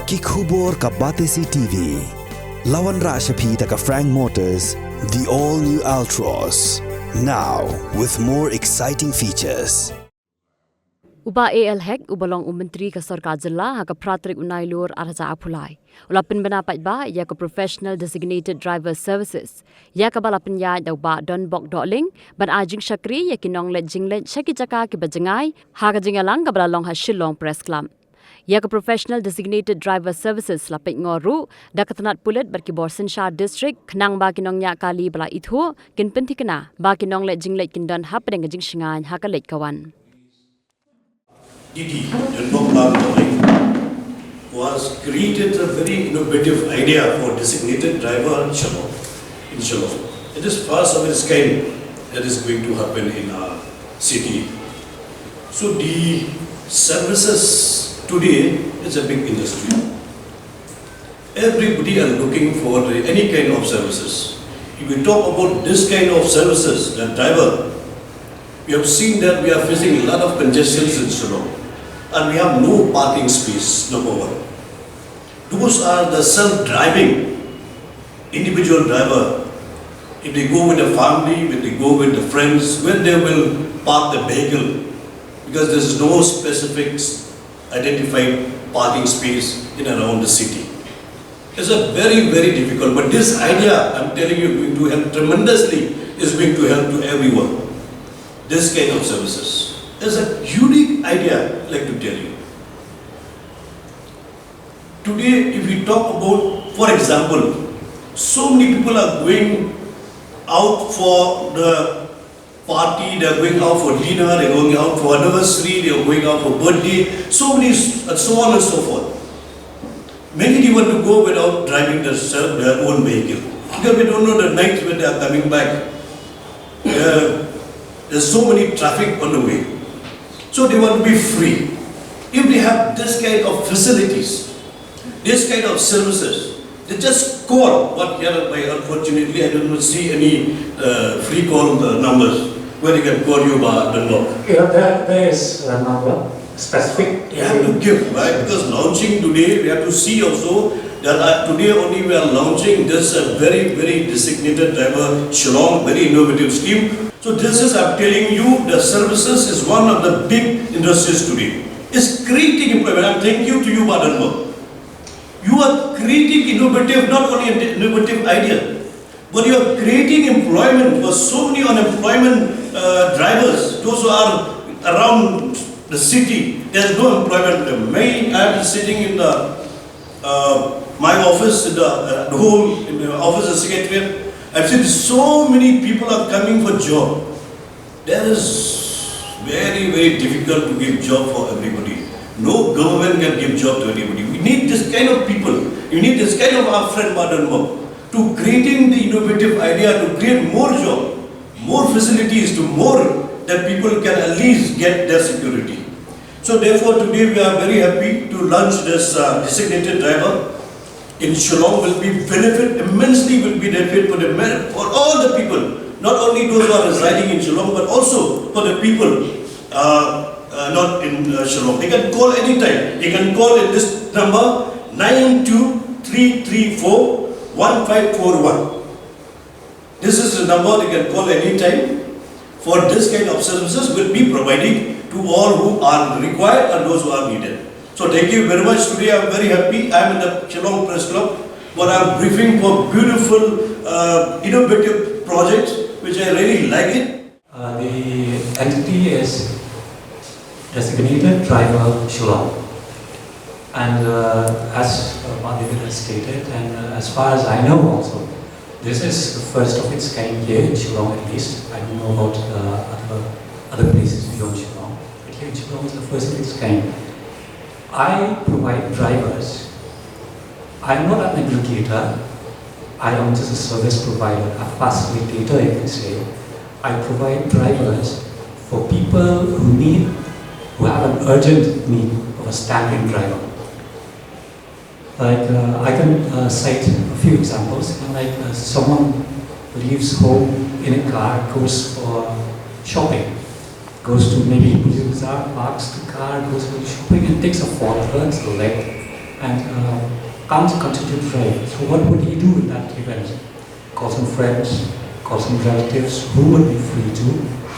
Kikubor ka Batesi TV. Lawan Rashapi taka Frank Motors, the all-new Altros. Now, with more exciting features. Uba AL Hek ubalong Menteri ka Sarkar Jilla ha ka Pratrik Unailur Araja Apulai. Ulapin banapat ba ya ka Professional Designated Driver Services. Ya ka balapin ya daw ba Donbok Doling ban ajing Shakri ya ki Nongleit Jingleit Shaki Jaka ki bajangai ha ka jingalang ka balalong ha Shillong Press Club. Ya ka Professional Designated Driver Services lapit ngoru da katanat pulit bar ki Borsen Shah District khnang ba ki nongnya kali bala ithu kin pentikena ba ki Nongleit Jingleit kin don ha pedeng jing shingan ha ka leit kawan. Was created a very innovative idea for designated driver in Shillong. It is first of its kind that is going to happen in our city. So the services today is a big industry. Everybody are looking for any kind of services. If we talk about this kind of services, the driver, we have seen that we are facing a lot of congestions in Shillong. And we have no parking space, number one. Those are the self-driving individual driver. If they go with a family, if they go with the friends, when they will park the vehicle, because there is no specific identified parking space in and around the city. It's a very, very difficult, but this idea, I'm telling you, going to help tremendously, is going to help to everyone. This kind of services. It's a unique idea, I'd like to tell you. Today, if we talk about, for example, so many people are going out for the party, they are going out for dinner, they are going out for anniversary, they are going out for birthday, so many, and so on and so forth. Many people want to go without driving their own vehicle, because we don't know the night when they are coming back. There's so many traffic on the way. So they want to be free. If they have this kind of facilities, this kind of services, they just call. What here, unfortunately, I don't see any free call numbers where they can call you by the law. Yeah, there is a number specific. You have to give, right? Because launching today, we have to see also that today only we are launching this very, very designated driver Shillong, very innovative scheme. So this is, I'm telling you, the services is one of the big industries today. It's creating employment. I'm thanking you to you, Badanmo. You are creating innovative, not only an innovative idea, but you are creating employment for so many unemployment drivers, those who are around the city. There's no employment. I am sitting in the my office, in the home, in the office of secretariat. I've seen so many people are coming for job. That is very, very difficult to give job for everybody. No government can give job to anybody. We need this kind of people. We need this kind of our friend Badanmo to creating the innovative idea to create more job, more facilities, to more that people can at least get their security. So therefore today we are very happy to launch this designated driver in Shillong. Will be benefit immensely, will be benefit for all the people, not only those who are residing in Shillong, but also for the people not in Shillong. They can call anytime. They can call in this number 923341541. This is the number they can call anytime. For this kind of services will be provided to all who are required and those who are needed. So thank you very much. Today I am very happy. I am in the Shillong Press Club, but I am briefing for beautiful, innovative projects, which I really like it. The entity is designated driver Shillong, and as Madhivir has stated, and as far as I know also, this is the first of its kind here in Shillong at least. I don't know about other places beyond Shillong, but here in Shillong is the first of its kind. I provide drivers. I'm not an aggregator. I am just a service provider, a facilitator, you can say. I provide drivers for people who have an urgent need of a stand-in driver. Like I can cite a few examples. Like someone leaves home in a car, goes for shopping, goes to maybe Bazaar, parks the car, goes for shopping and takes a fall, hurts the leg, and can't continue to drive. So what would he do in that event? Call some friends, call some relatives who would be free to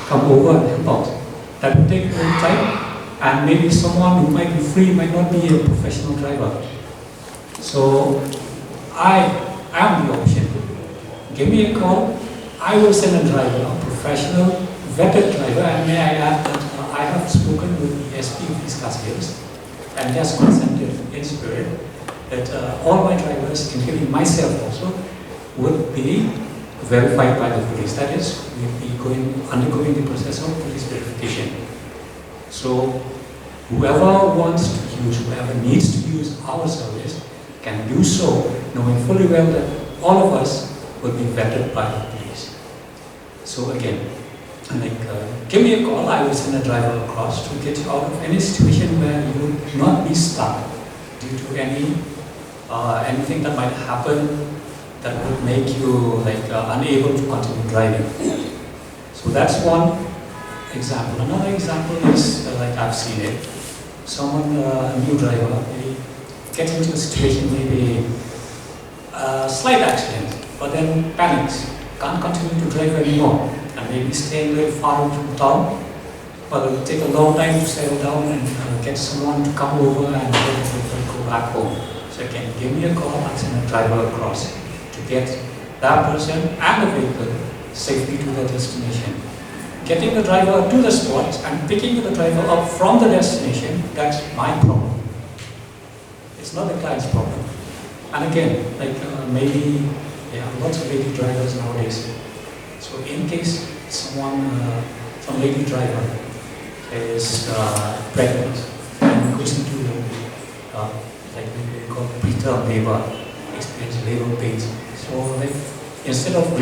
come over and help out. That would take a little time, and maybe someone who might be free might not be a professional driver. So I am the option. Give me a call, I will send a driver, a professional, vetted driver, and may I add that I have spoken with the SP of these castles, and he has consented in spirit that all my drivers, including myself also, would be verified by the police. That is, we'll be undergoing the process of police verification. So whoever wants to use, whoever needs to use our service can do so, knowing fully well that all of us will be vetted by the police. So again, give me a call, I will send a driver across to get you out of any situation where you will not be stuck due to anything that might happen that would make you unable to continue driving. So that's one example. Another example is like I've seen it. Someone, a new driver, they get into a situation, maybe a slight accident, but then panics, can't continue to drive anymore, and maybe staying very far from town, but it will take a long time to settle down and get someone to come over and go back home. So again, give me a call, I'll send a driver across to get that person and the vehicle safely to their destination. Getting the driver to the spot and picking the driver up from the destination, that's my problem. It's not the client's problem. And again, maybe there are lots of lady drivers nowadays. So in case some lady driver is pregnant and goes into we call preterm labor, experience labor pains. So instead of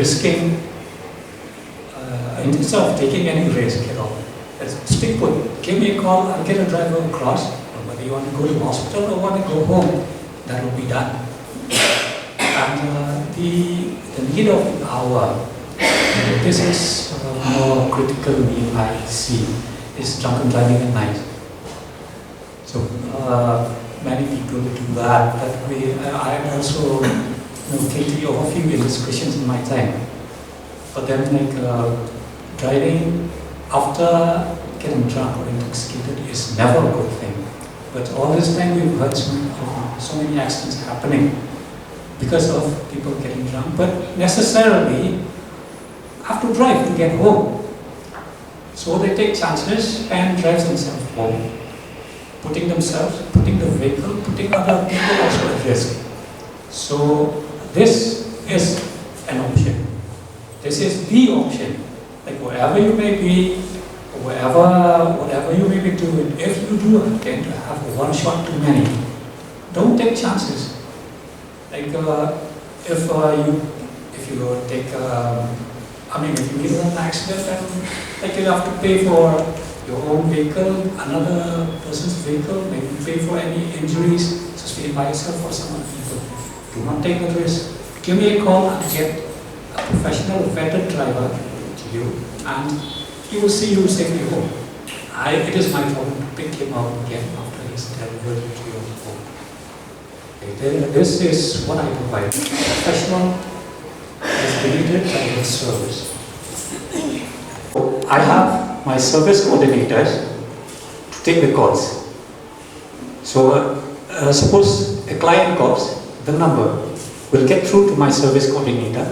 instead of taking any risk at all, stick put, give me a call, I'll get a driver across, whether you want to go to the hospital or want to go home, that will be done. And the need of the hour, this is more critical need I see, is drunken driving at night. So many people do that. That way, I am also guilty of a few indiscretions in my time. But then, driving after getting drunk or intoxicated is never a good thing. But all this time we've heard so many accidents happening because of people getting drunk, but necessarily have to drive to get home. So they take chances and drive themselves home, putting the vehicle, putting other people also at risk. So this is an option. This is the option. Wherever you may be, whatever you may be doing, if you do tend to have one shot too many, don't take chances. If you meet an accident and you have to pay for your own vehicle, another person's vehicle, maybe pay for any injuries sustained by yourself or some other people. Do not take the risk. Give me a call and get a professional vetted driver to you, and he will see you safely home. It is my job to pick him up again after he's delivered to your home. This is what I provide. Professional designated driver service. I have my service coordinators to take the calls. So suppose a client calls, the number will get through to my service coordinator,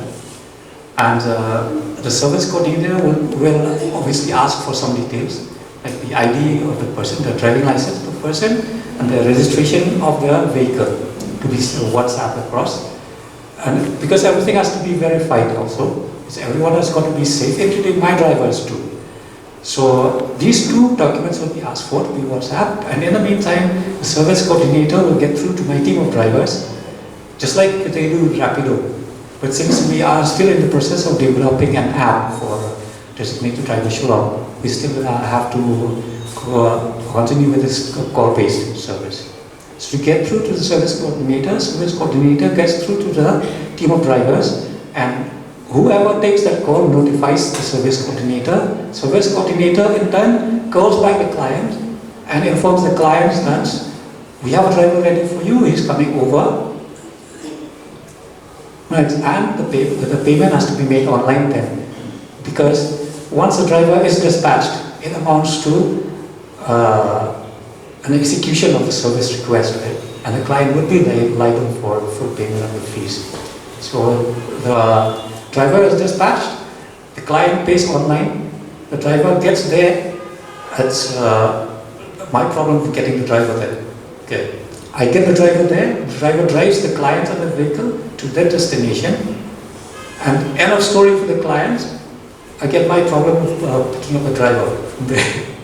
and the service coordinator will obviously ask for some details, like the ID of the person, the driving license of the person, and the registration of their vehicle to be WhatsApp across. And because everything has to be verified also, because everyone has got to be safe, including my drivers too. So these two documents will be asked for to be WhatsApp, and in the meantime, the service coordinator will get through to my team of drivers, just like they do with Rapido. But since we are still in the process of developing an app for designated driver Shillong, we still have to continue with this call-based service. So we get through to the service coordinator gets through to the team of drivers, and whoever takes that call notifies the service coordinator. Service coordinator in turn calls back the client and informs the client that we have a driver ready for you, he's coming over. Right, and the payment has to be made online then, because once the driver is dispatched, it amounts to an execution of the service request, right? And the client would be liable for full payment of the fees. So the driver is dispatched, the client pays online, the driver gets there. That's my problem with getting the driver there. Okay, I get the driver there, the driver drives the client and the vehicle to their destination, and end of story for the clients. I get my problem of picking up the driver from there.